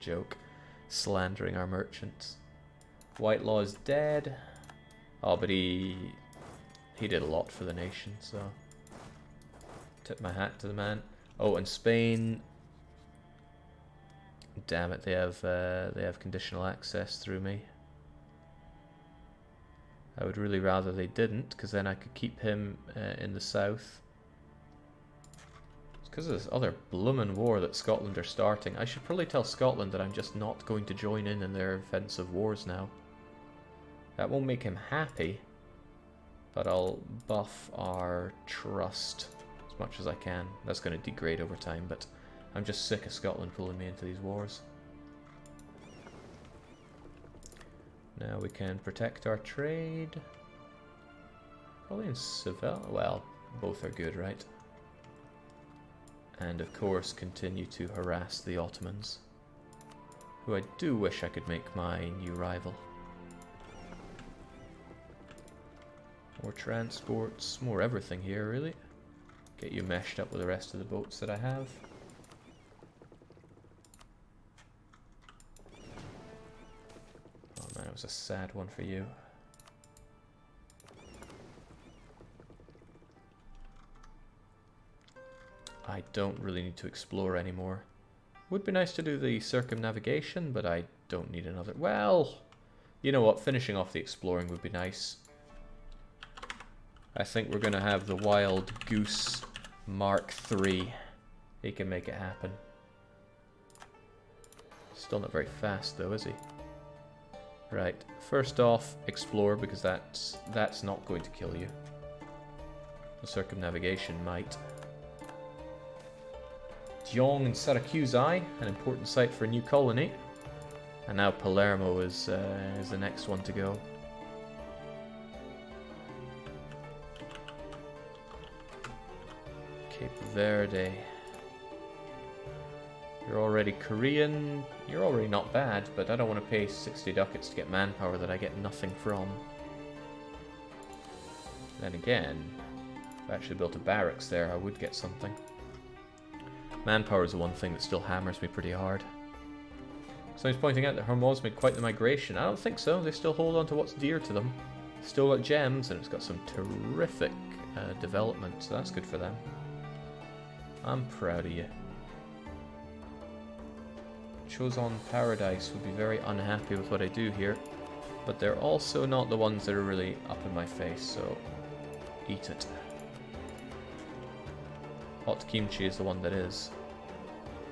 joke. Slandering our merchants. Whitelaw is dead. Oh, but he did a lot for the nation, so tip my hat to the man. Oh, and Spain. Damn it, they have conditional access through me. I would really rather they didn't, because then I could keep him in the south. It's because of this other bloomin' war that Scotland are starting. I should probably tell Scotland that I'm just not going to join in their offensive wars now. That won't make him happy, but I'll buff our trust as much as I can. That's going to degrade over time, but I'm just sick of Scotland pulling me into these wars. Now we can protect our trade. Probably in Seville. Well, both are good, right? And of course continue to harass the Ottomans, who I do wish I could make my new rival. More transports, more everything here, really. Get you meshed up with the rest of the boats that I have. Oh man, it was a sad one for you. I don't really need to explore anymore. Would be nice to do the circumnavigation, but I don't need another. Well, you know what? Finishing off the exploring would be nice. I think we're going to have the Wild Goose Mark III. He can make it happen. Still not very fast though, is he? Right, first off, explore, because that's not going to kill you. The circumnavigation might. Dijon and Syracusae, an important site for a new colony. And now Palermo is the next one to go. Cape Verde. You're already Korean. You're already not bad, but I don't want to pay 60 ducats to get manpower that I get nothing from. Then again, if I actually built a barracks there, I would get something. Manpower is the one thing that still hammers me pretty hard. Someone's pointing out that Hormuz made quite the migration. I don't think so. They still hold on to what's dear to them. Still got gems, and it's got some terrific development, so that's good for them. I'm proud of you. Choson Paradise would be very unhappy with what I do here, but they're also not the ones that are really up in my face, so eat it. Hot kimchi is the one that is.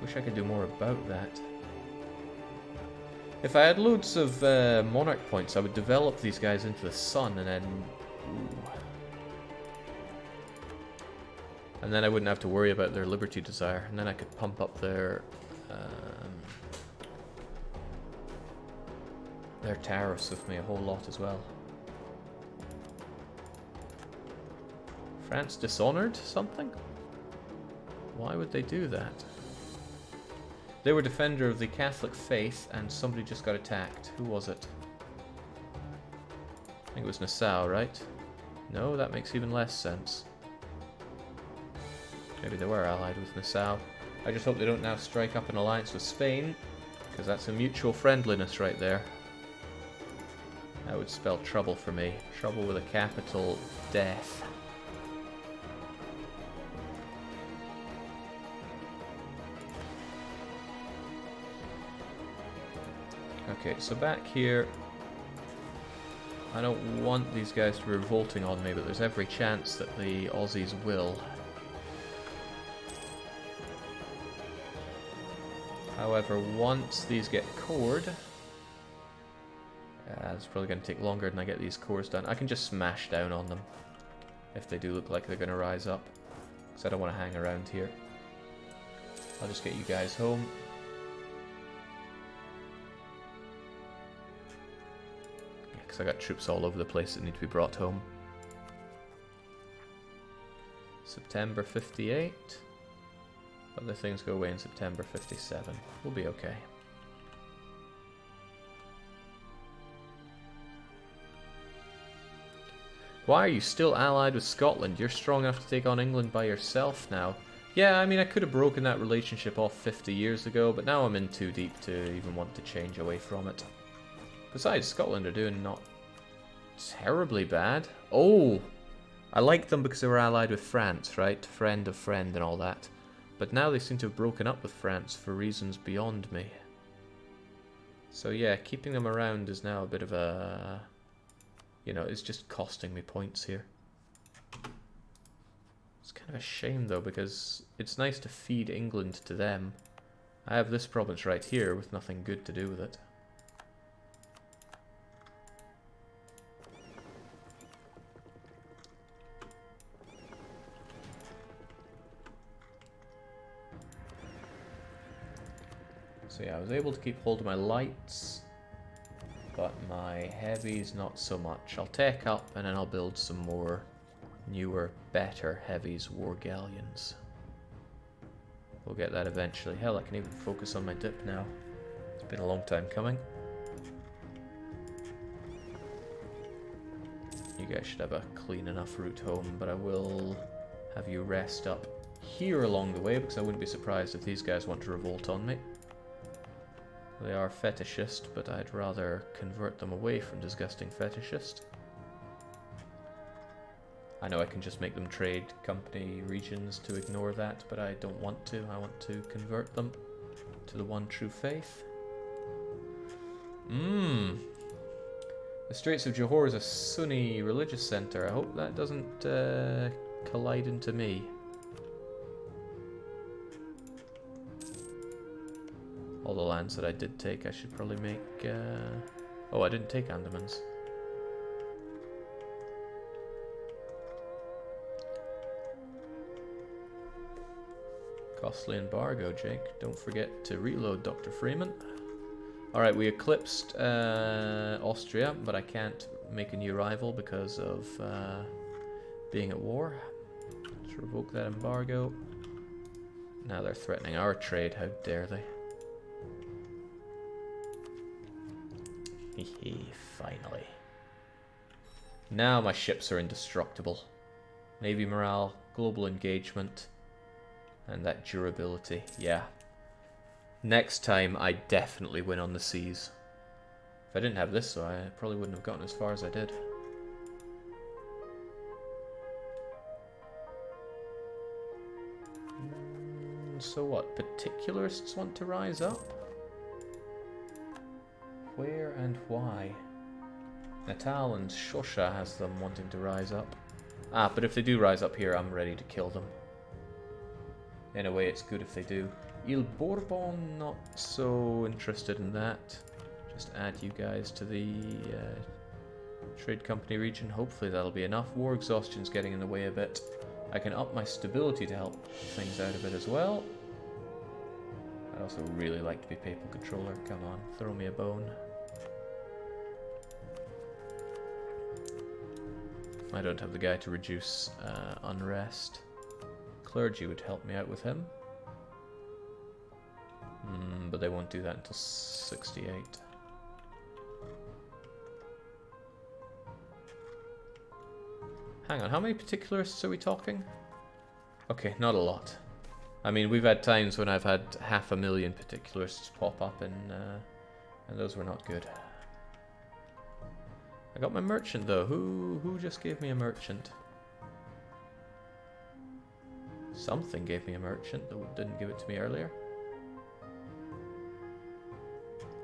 Wish I could do more about that. If I had loads of monarch points, I would develop these guys into the sun, and then... Ooh. And then I wouldn't have to worry about their liberty desire, and then I could pump up their tariffs with me a whole lot as well. France dishonored something? Why would they do that? They were defender of the Catholic faith, and somebody just got attacked. Who was it? I think it was Nassau, right? No, that makes even less sense. Maybe they were allied with Nassau. I just hope they don't now strike up an alliance with Spain, because that's a mutual friendliness right there. That would spell trouble for me. Trouble with a capital death. Okay, so back here, I don't want these guys to be revolting on me, but there's every chance that the Aussies will. However, once these get cored, it's probably going to take longer than I get these cores done. I can just smash down on them if they do look like they're going to rise up, because I don't want to hang around here. I'll just get you guys home. Yeah, because I got troops all over the place that need to be brought home. September 58. Other things go away in September 57. We'll be okay. Why are you still allied with Scotland? You're strong enough to take on England by yourself now. Yeah, I mean, I could have broken that relationship off 50 years ago, but now I'm in too deep to even want to change away from it. Besides, Scotland are doing not terribly bad. Oh! I liked them because they were allied with France, right? Friend of friend and all that. But now they seem to have broken up with France for reasons beyond me. So yeah, keeping them around is now a bit of a... You know, it's just costing me points here. It's kind of a shame though, because it's nice to feed England to them. I have this province right here with nothing good to do with it. So yeah, I was able to keep hold of my lights, but my heavies not so much. I'll take up and then I'll build some more newer, better heavies, war galleons. We'll get that eventually. Hell, I can even focus on my dip now. It's been a long time coming. You guys should have a clean enough route home, but I will have you rest up here along the way, because I wouldn't be surprised if these guys want to revolt on me. They are fetishist, but I'd rather convert them away from disgusting fetishist. I know I can just make them trade company regions to ignore that, but I don't want to. I want to convert them to the one true faith. The Straits of Johor is a Sunni religious center. I hope that doesn't collide into me. All the lands that I did take, I should probably make... Oh, I didn't take Andamans. Costly embargo, Jake. Don't forget to reload, Dr. Freeman. Alright, we eclipsed Austria, but I can't make a new rival because of being at war. Let's revoke that embargo. Now they're threatening our trade, how dare they? Hehe, finally. Now my ships are indestructible. Navy morale, global engagement, and that durability, yeah. Next time, I definitely win on the seas. If I didn't have this, though, I probably wouldn't have gotten as far as I did. So what, particularists want to rise up? Where and why? Natal and Shosha has them wanting to rise up. Ah, but if they do rise up here, I'm ready to kill them. In a way, it's good if they do. Il Bourbon, not so interested in that. Just add you guys to the trade company region. Hopefully that'll be enough. War exhaustion's getting in the way a bit. I can up my stability to help things out a bit as well. I'd also really like to be papal controller. Come on, throw me a bone. I don't have the guy to reduce unrest. Clergy would help me out with him. But they won't do that until 68. Hang on, how many particularists are we talking? Okay, not a lot. I mean, we've had times when I've had 500,000 particularists pop up and those were not good. I got my merchant though. Who just gave me a merchant? Something gave me a merchant that didn't give it to me earlier.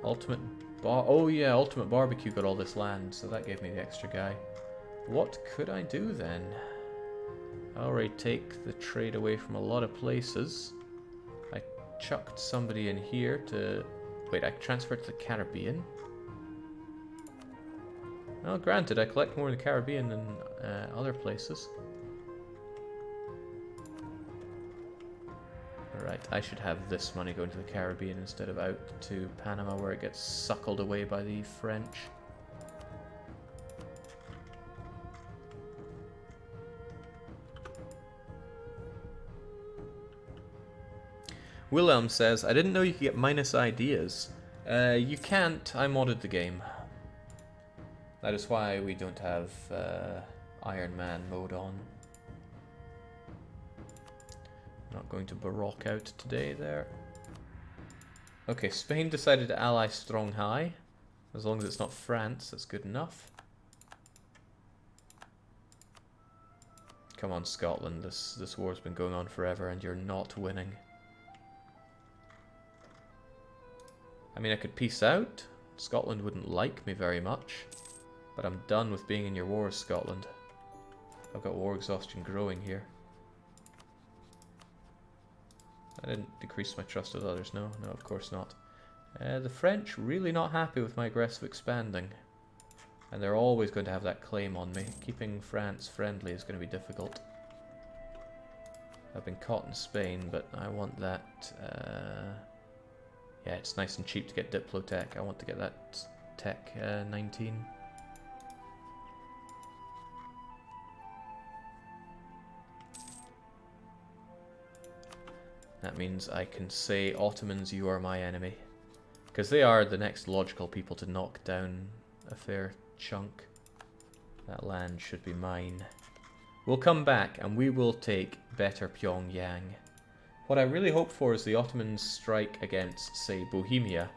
Ultimate Oh yeah, Ultimate Barbecue got all this land, so that gave me the extra guy. What could I do then? I already take the trade away from a lot of places. I chucked somebody in here to... Wait, I transferred to the Caribbean? Well, granted, I collect more in the Caribbean than other places. Alright, I should have this money going to the Caribbean instead of out to Panama where it gets suckled away by the French. Wilhelm says, I didn't know you could get minus ideas. You can't, I modded the game. That is why we don't have Iron Man mode on. Not going to Baroque out today there. Okay, Spain decided to ally Strong High. As long as it's not France, that's good enough. Come on, Scotland. This war's been going on forever and you're not winning. I mean, I could peace out. Scotland wouldn't like me very much. But I'm done with being in your wars, Scotland. I've got war exhaustion growing here. I didn't decrease my trust with others, no, of course not. The French really not happy with my aggressive expanding. And they're always going to have that claim on me. Keeping France friendly is going to be difficult. I've been caught in Spain, but I want that... yeah, it's nice and cheap to get Diplotech. I want to get that Tech 19. That means I can say, Ottomans, you are my enemy. Because they are the next logical people to knock down a fair chunk. That land should be mine. We'll come back and we will take better Pyongyang. What I really hope for is the Ottomans strike against, say, Bohemia.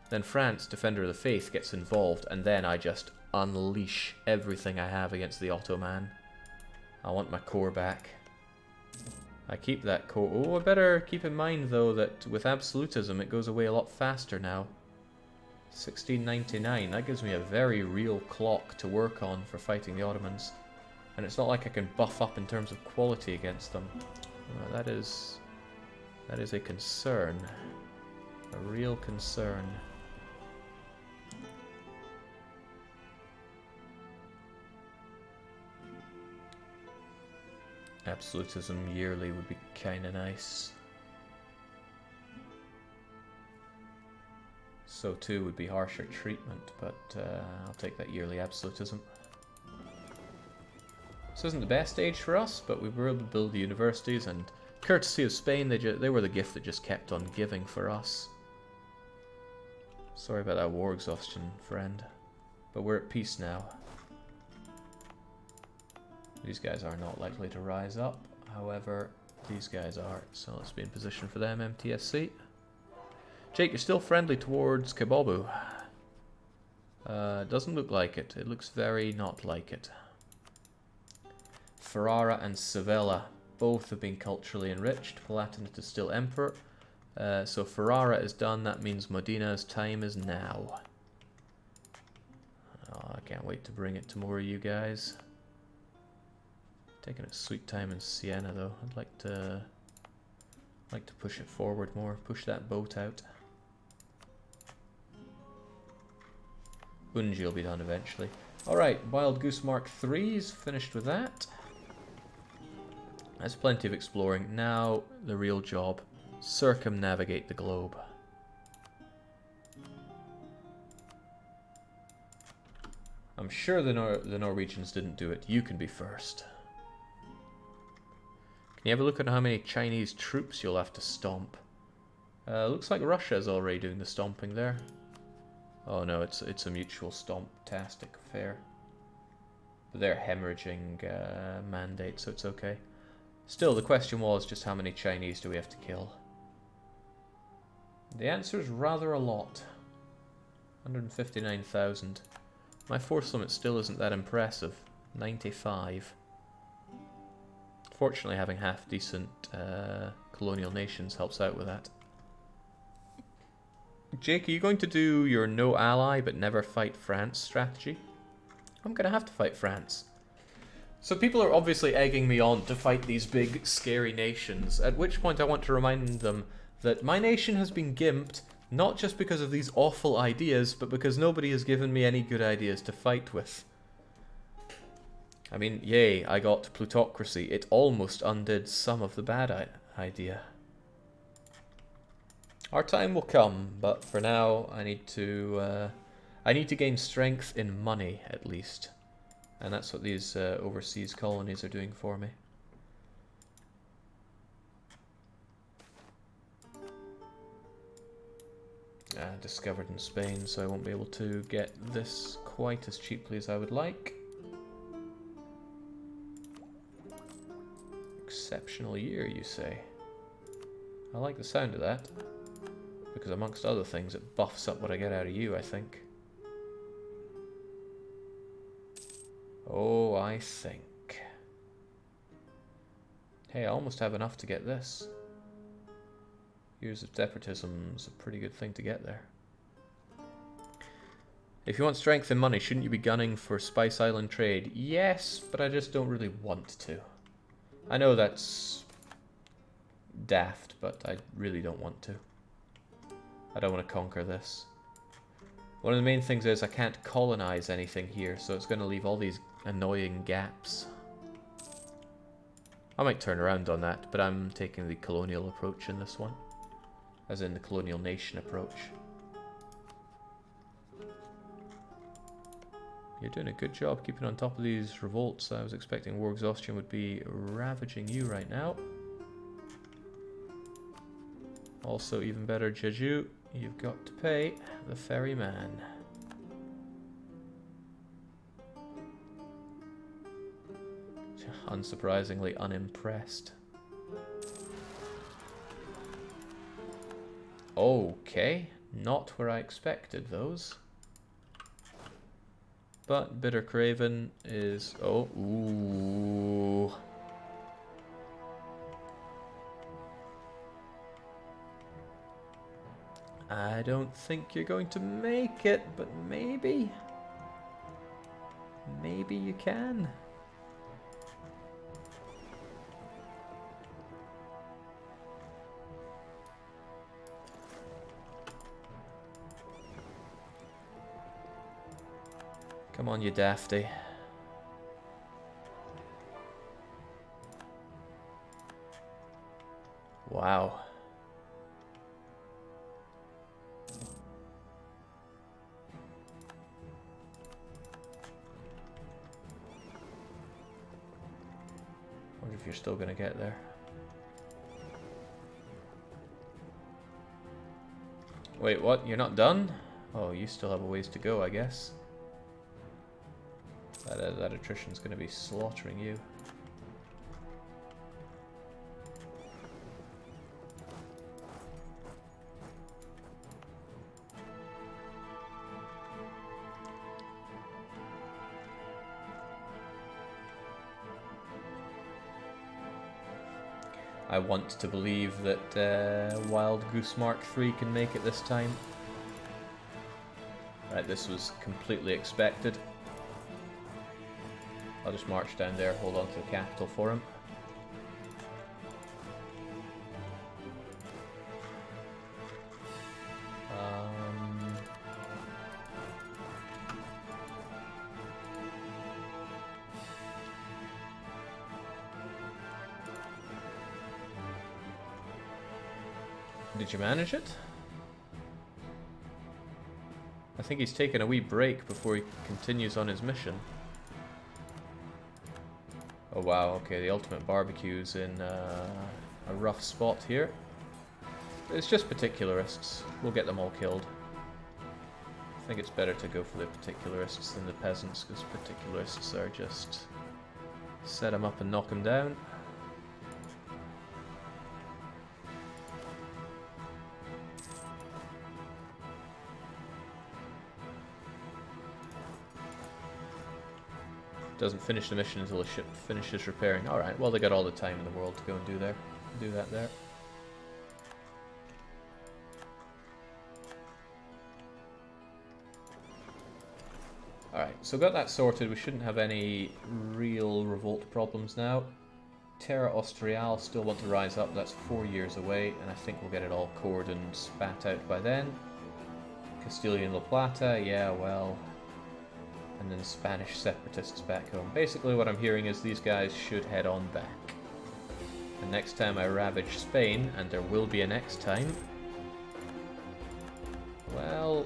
Then France, Defender of the Faith, gets involved and then I just unleash everything I have against the Ottoman. I want my core back. I keep that core. Oh, I better keep in mind, though, that with absolutism it goes away a lot faster now. 1699, that gives me a very real clock to work on for fighting the Ottomans. And it's not like I can buff up in terms of quality against them. That is a concern. A real concern. Absolutism yearly would be kinda nice. So too would be harsher treatment, but I'll take that yearly absolutism. This isn't the best age for us, but we were able to build the universities, and courtesy of Spain, they were the gift that just kept on giving for us. Sorry about that war exhaustion, friend. But we're at peace now. These guys are not likely to rise up, however, these guys are, so let's be in position for them, MTSC. Jake, you're still friendly towards Kabobu. Doesn't look like it. It looks very not like it. Ferrara and Sevilla both have been culturally enriched. Palatinate is still emperor. So Ferrara is done. That means Modina's time is now. Oh, I can't wait to bring it to more of you guys. Taking a sweet time in Siena though. I'd like to push it forward more. Push that boat out. Unji will be done eventually. Alright, Wild Goose Mark 3's finished with that. That's plenty of exploring. Now, the real job. Circumnavigate the globe. I'm sure the Norwegians didn't do it. You can be first. Can you have a look at how many Chinese troops you'll have to stomp? Looks like Russia's already doing the stomping there. Oh no, it's a mutual stomp-tastic affair. But they're hemorrhaging mandate, so it's okay. Still, the question was just how many Chinese do we have to kill? The answer is rather a lot. 159,000. My force limit still isn't that impressive. 95. Fortunately, having half-decent colonial nations helps out with that. Jake, are you going to do your no ally but never fight France strategy? I'm going to have to fight France. So people are obviously egging me on to fight these big, scary nations, at which point I want to remind them that my nation has been gimped, not just because of these awful ideas, but because nobody has given me any good ideas to fight with. I mean, yay, I got plutocracy. It almost undid some of the bad idea. Our time will come, but for now I need to gain strength in money, at least. And that's what these overseas colonies are doing for me. Discovered in Spain, so I won't be able to get this quite as cheaply as I would like. Exceptional year, you say? I like the sound of that. Because amongst other things, it buffs up what I get out of you, I think. Oh, I think. Hey, I almost have enough to get this. Years of Despotism is a pretty good thing to get there. If you want strength and money, shouldn't you be gunning for Spice Island trade? Yes, but I just don't really want to. I know that's daft, but I really don't want to. I don't want to conquer this. One of the main things is I can't colonize anything here, so it's going to leave all these annoying gaps. I might turn around on that, but I'm taking the colonial approach in this one. As in the colonial nation approach. You're doing a good job keeping on top of these revolts. I was expecting war exhaustion would be ravaging you right now. Also, even better, Jeju, you've got to pay the ferryman. Unsurprisingly unimpressed. Okay, not where I expected those. But Bitter Craven is... oh, ooh. I don't think you're going to make it, but maybe... maybe you can. Come on, you dafty. Wow. Wonder if you're still gonna get there. Wait, what? You're not done? Oh, you still have a ways to go, I guess. That attrition's going to be slaughtering you. I want to believe that Wild Goose Mark III can make it this time. Right, this was completely expected. I'll just march down there, hold on to the capital for him. Did you manage it? I think he's taken a wee break before he continues on his mission. Oh wow, okay, the ultimate barbecue's in a rough spot here. It's just particularists. We'll get them all killed. I think it's better to go for the particularists than the peasants, because particularists are just set them up and knock them down. Doesn't finish the mission until the ship finishes repairing. Alright, well they got all the time in the world to go and do that there. Alright, so got that sorted. We shouldn't have any real revolt problems now. Terra Austrial still want to rise up. That's 4 years away, and I think we'll get it all cored and spat out by then. Castilian La Plata, yeah, well... and then Spanish separatists back home. Basically what I'm hearing is these guys should head on back. And next time I ravage Spain, and there will be a next time, well,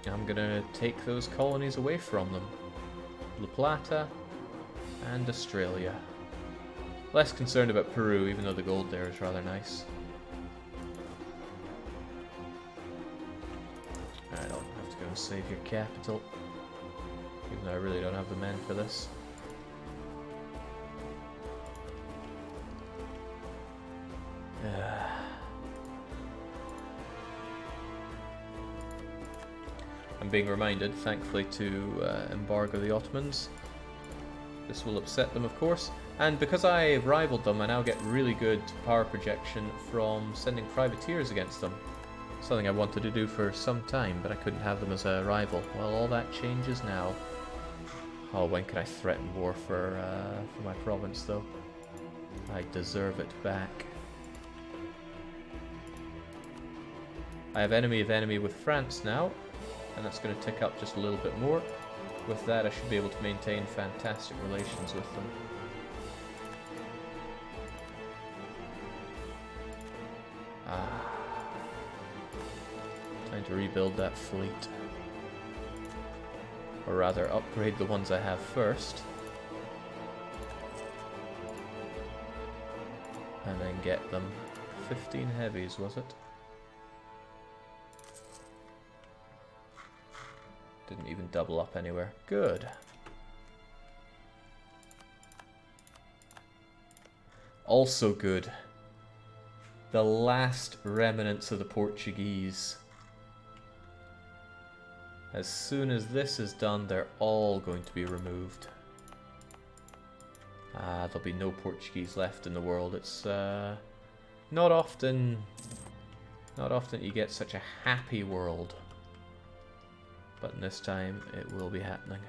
I'm gonna take those colonies away from them. La Plata and Australia. Less concerned about Peru, even though the gold there is rather nice. I don't have to go and save your capital, even though I really don't have the men for this. I'm being reminded, thankfully, to embargo the Ottomans. This will upset them, of course. And because I rivaled them, I now get really good power projection from sending privateers against them. Something I wanted to do for some time, but I couldn't have them as a rival. Well, all that changes now. Oh, when can I threaten war for my province, though? I deserve it back. I have enemy of enemy with France now, and that's going to tick up just a little bit more. With that, I should be able to maintain fantastic relations with them. Time to rebuild that fleet. Or rather, upgrade the ones I have first. And then get them. 15 heavies, was it? Didn't even double up anywhere. Good. Also good. The last remnants of the Portuguese. As soon as this is done, they're all going to be removed. There'll be no Portuguese left in the world. It's not often you get such a happy world. But this time it will be happening.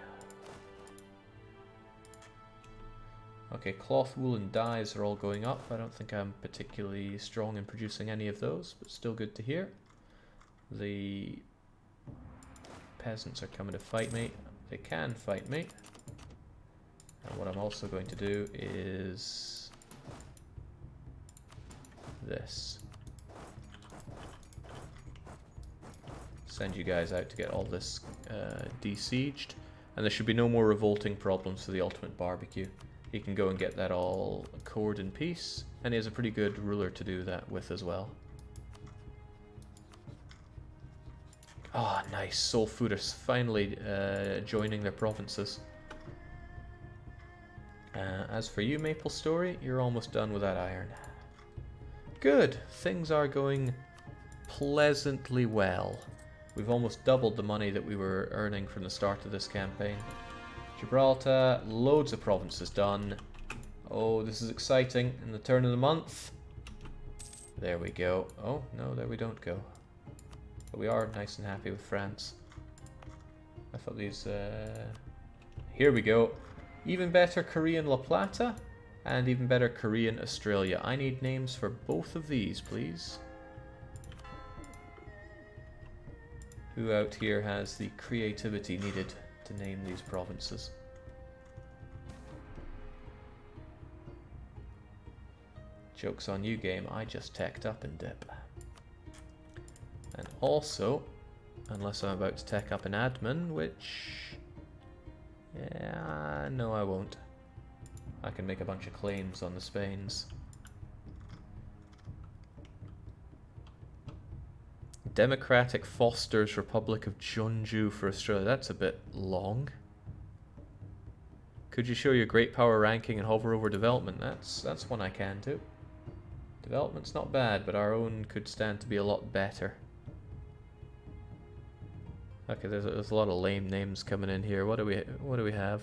Okay, cloth, wool and dyes are all going up. I don't think I'm particularly strong in producing any of those, but still good to hear. The peasants are coming to fight me. They can fight me. And what I'm also going to do is this. Send you guys out to get all this desieged, and there should be no more revolting problems for the ultimate barbecue. He can go and get that all accord in peace, and he has a pretty good ruler to do that with as well. Ah, oh, nice. Soul Fooders finally joining their provinces. As for you, Maple Story, you're almost done with that iron. Good. Things are going pleasantly well. We've almost doubled the money that we were earning from the start of this campaign. Gibraltar, loads of provinces done. Oh, this is exciting. In the turn of the month. There we go. Oh, no, there we don't go. But we are nice and happy with France. I thought these... Here we go. Even better Korean La Plata. And even better Korean Australia. I need names for both of these, please. Who out here has the creativity needed to name these provinces? Joke's on you, game. I just teched up in dip. And also, unless I'm about to tech up an admin, which... yeah, no I won't. I can make a bunch of claims on the Spains. Democratic Fosters Republic of Jeonju for Australia. That's a bit long. Could you show your great power ranking and hover over development? That's one I can do. Development's not bad, but our own could stand to be a lot better. Okay, there's a lot of lame names coming in here. What do we have?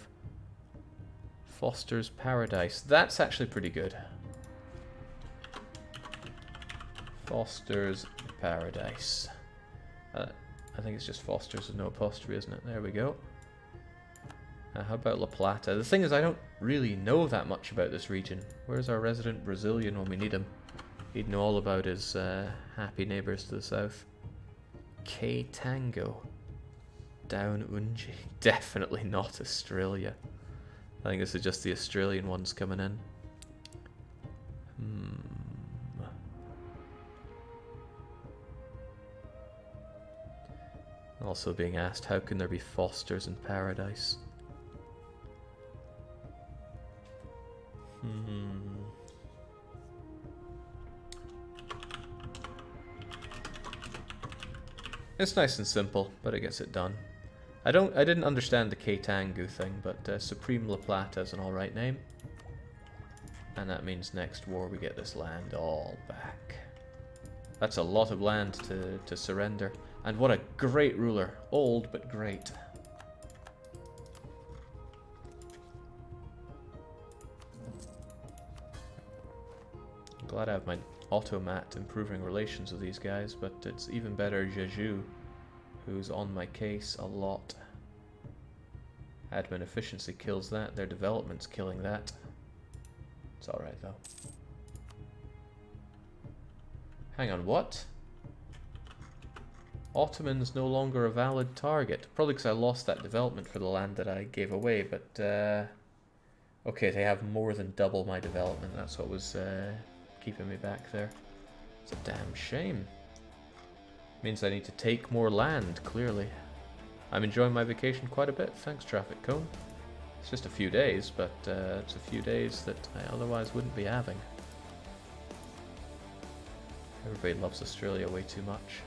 Foster's Paradise. That's actually pretty good. Foster's Paradise. I think it's just Foster's with no apostrophe, isn't it? There we go. How about La Plata? The thing is, I don't really know that much about this region. Where's our resident Brazilian when we need him? He'd know all about his happy neighbours to the south. K Tango. Down Unji. Definitely not Australia. I think this is just the Australian ones coming in. Also being asked, how can there be Fosters in Paradise? It's nice and simple, but it gets it done. I didn't understand the K-Tangu thing, but Supreme La Plata is an alright name. And that means next war we get this land all back. That's a lot of land to surrender. And what a great ruler. Old, but great. I'm glad I have my automat improving relations with these guys, but it's even better Jeju, who's on my case a lot. Admin efficiency kills that, their development's killing that. It's alright though. Hang on, what? Ottoman's no longer a valid target. Probably because I lost that development for the land that I gave away, but okay, they have more than double my development. That's what was keeping me back there. It's a damn shame. Means I need to take more land, clearly. I'm enjoying my vacation quite a bit, thanks Traffic Cone. It's just a few days, but it's a few days that I otherwise wouldn't be having. Everybody loves Australia way too much.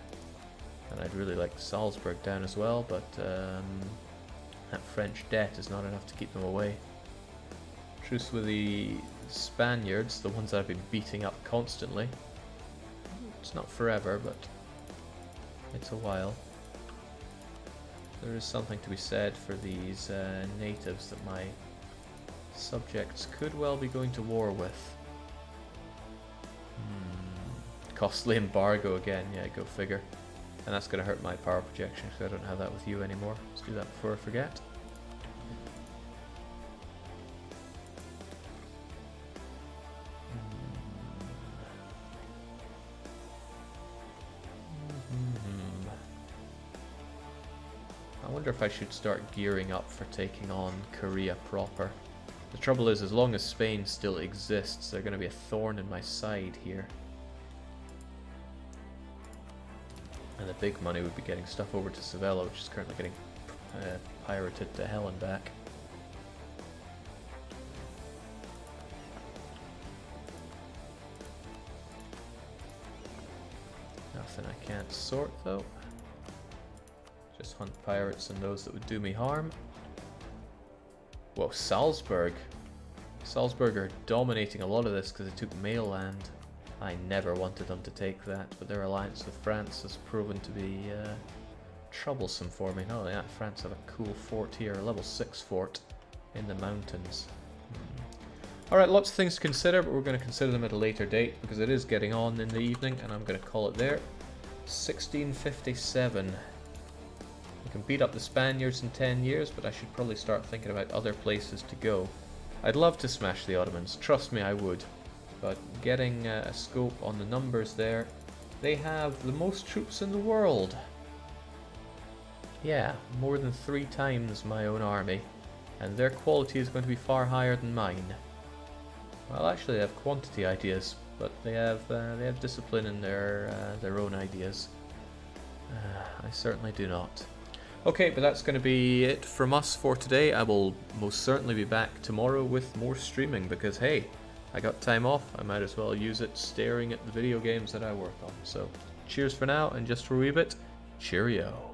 And I'd really like Salzburg down as well, but that French debt is not enough to keep them away. Truce with the Spaniards, the ones I've been beating up constantly. It's not forever, but it's a while. There is something to be said for these natives that my subjects could well be going to war with. Costly embargo again, yeah, go figure. And that's going to hurt my power projection because I don't have that with you anymore. Let's do that before I forget. I wonder if I should start gearing up for taking on Korea proper. The trouble is, as long as Spain still exists, they're going to be a thorn in my side here. And the big money would be getting stuff over to Sevilla, which is currently getting pirated to hell and back. Nothing I can't sort though. Just hunt pirates and those that would do me harm. Whoa, Salzburg. Salzburg are dominating a lot of this because they took Mail land. I never wanted them to take that, but their alliance with France has proven to be troublesome for me. Not only that, France have a cool fort here, a level 6 fort in the mountains. Alright, lots of things to consider, but we're going to consider them at a later date because it is getting on in the evening, and I'm going to call it there. 1657. We can beat up the Spaniards in 10 years, but I should probably start thinking about other places to go. I'd love to smash the Ottomans, trust me I would. But getting a scope on the numbers there, they have the most troops in the world. Yeah, more than 3 times my own army, and their quality is going to be far higher than mine. Well, actually, they have quantity ideas, but they have discipline in their own ideas. I certainly do not. Okay, but that's going to be it from us for today. I will most certainly be back tomorrow with more streaming because, hey, I got time off, I might as well use it staring at the video games that I work on. So, cheers for now, and just for a wee bit, cheerio.